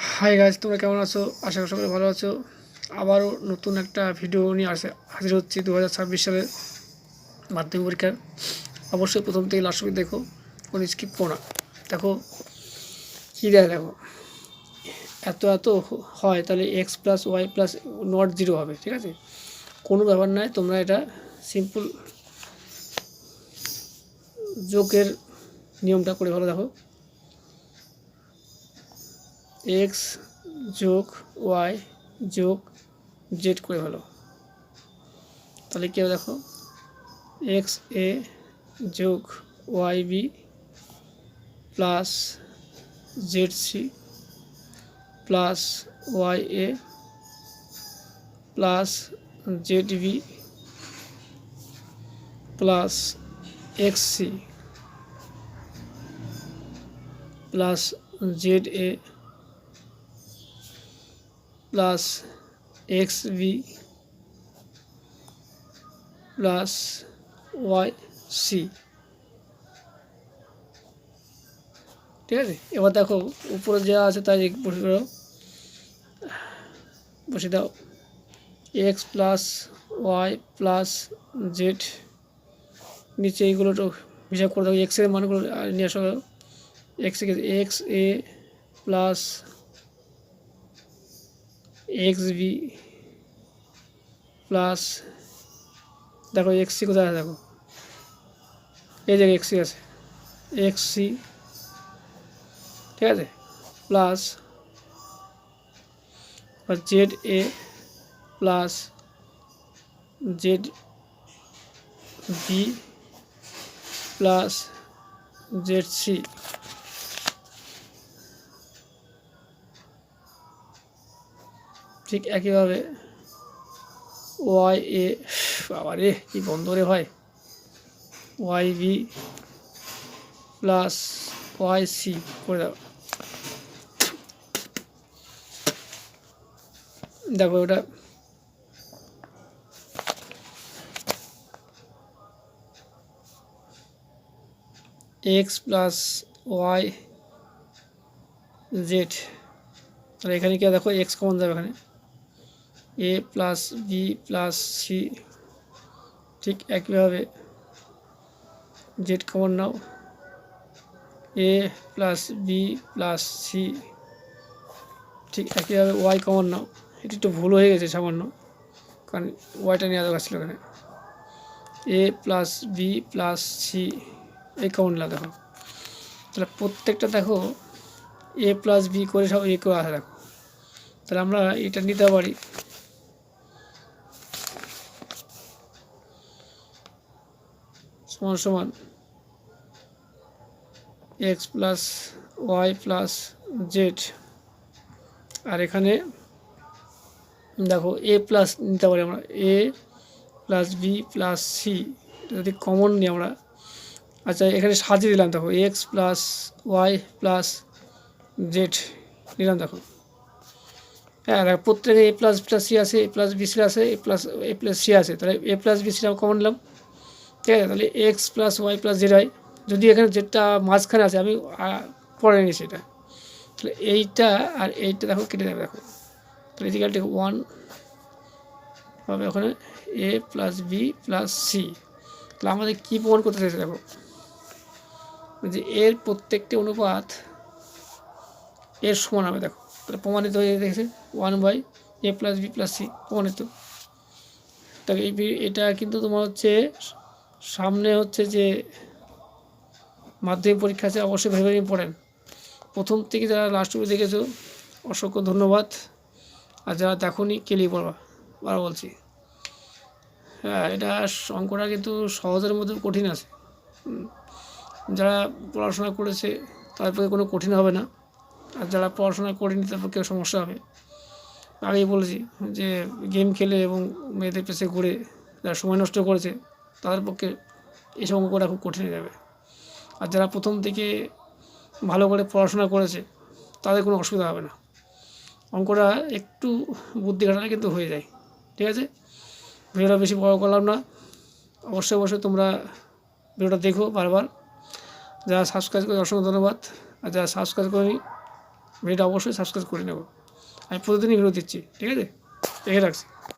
Hi guys, তোমরা কেমন আছো? আশা করি সকলে ভালো আছো। আবারও নতুন একটা ভিডিও নিয়ে হাজির হচ্ছি 2026 সালের মাধ্যমিক পরীক্ষার। অবশ্যই প্রথম থেকে লাস্ট অবধি দেখো, কোনো স্কিপ করো না। দেখো কী দেখো, এত এত হয় তাহলে X plus Y plus not zero হবে, ঠিক আছে? কোনো ব্যাপার নয়, তোমরা এটা সিম্পল যোগের নিয়মটা করে ভালো। দেখো, এক্স যোগ ওয়াই যোগ জেড করে ভালো, তাহলে কী হবে? দেখো, এক্স এ যোগ Y B plus Z C plus Y A plus Z B plus X C plus Z A plus X B plus Y C. ঠিক আছে, এবার দেখো উপরে যা আছে তাই বসে দাও। X plus Y plus Z, নিচে এইগুলো তো হিসাব করে দাও। এক্সের মানগুলো নিয়ে আসা, X A plus X B plus, দেখো এক্স সি কোথায় আছে? দেখো এই জায়গায় এক্স সি আছে, এক্স সি, ঠিক আছে, plus Z A plus Z B plus Z C. ঠিক একইভাবে ওয়াই এ, বাবা রে কি বন্ধ রে ভাই, Y B plus Y C করে দাও। দেখো ওটা এক্স প্লাস ওয়াই জেড, তাহলে এখানে কি দেখো এক্স কমন যাবে, এখানে এ প্লাস বি প্লাস সি। ঠিক একইভাবে জেড কমন নাও, এ প্লাস বি প্লাস সি। ঠিক একইভাবে ওয়াই কমন নাও, এটি একটু ভুল হয়ে গেছে সামান্য, কারণ ওয়াইটা নেওয়া দরকার ছিল। এখানে এ প্লাস বি প্লাস সি এই কমন নিলাম। দেখো তাহলে প্রত্যেকটা দেখো এ প্লাস বি করে সব এ করে আসে। দেখো তাহলে আমরা এটা নিতে পারি সমান সমান X plus Y plus Z, আর এখানে দেখো এ প্লাস নিতে পারি আমরা, A plus B plus C যদি কমন নিই আমরা। আচ্ছা এখানে সাজিয়ে দিলাম, দেখো X plus Y plus Z নিলাম। দেখো হ্যাঁ, দেখো প্রত্যেকে এ প্লাস প্লাস সি আছে, এ প্লাস বি সি আছে, এ প্লাস সি আছে, তাহলে A plus B C common নিলাম। ঠিক আছে, তাহলে X plus Y plus Z হয়। যদি এখানে যেটা মাঝখানে আছে আমি পরে নিয়েছি এটা, তাহলে এইটা আর এইটা দেখো কেটে যাবে। দেখো তাহলে ইজিক্যালটি 1 হবে ওখানে এ প্লাস বি প্লাস সি। তাহলে আমাদের কী প্রমাণ করতে চাইছে? দেখো যে এর প্রত্যেকটি অনুপাত এর সমান হবে। দেখো তাহলে প্রমাণিত হয়ে দেখেছে 1 এ প্লাস বি প্লাস সি প্রমাণিত। তাহলে এটা কিন্তু তোমার হচ্ছে সামনে হচ্ছে যে মাধ্যমিক পরীক্ষা আছে, অবশ্যই ভেরি ভেরি ইম্পর্টেন্ট। প্রথম থেকে যারা লাস্ট অবধি দেখেছো অসংখ্য ধন্যবাদ, আর যারা দেখোনি কেলিয়ে পড়বা, আবার বলছি। হ্যাঁ, এটা অঙ্কটা কিন্তু সহজের মধ্যে কঠিন আছে। যারা পড়াশোনা করেছে তাদের পক্ষে কোনো কঠিন হবে না, আর যারা পড়াশোনা করেনি তাদের পক্ষে সমস্যা হবে। আগেই বলেছি যে গেম খেলে এবং মেয়েদের পেছে ঘুরে যারা সময় নষ্ট করেছে তাদের পক্ষে এসব অঙ্কটা খুব কঠিন হয়ে যাবে। আর যারা প্রথম থেকে ভালো করে পড়াশোনা করেছে তাদের কোনো অসুবিধা হবে না। অঙ্কটা একটু বুদ্ধি খাটালে কিন্তু হয়ে যায়। ঠিক আছে, ভিডিওটা বেশি বড় করলাম না। অবশ্যই তোমরা ভিডিওটা দেখো বারবার। যারা সাবস্ক্রাইব করে অসংখ্য ধন্যবাদ, আর যারা সাবস্ক্রাইব করেনি ভিডিওটা অবশ্যই সাবস্ক্রাইব করে নেব। আমি প্রতিদিনই ভিডিও দিচ্ছি, ঠিক আছে? রেখে রাখছি।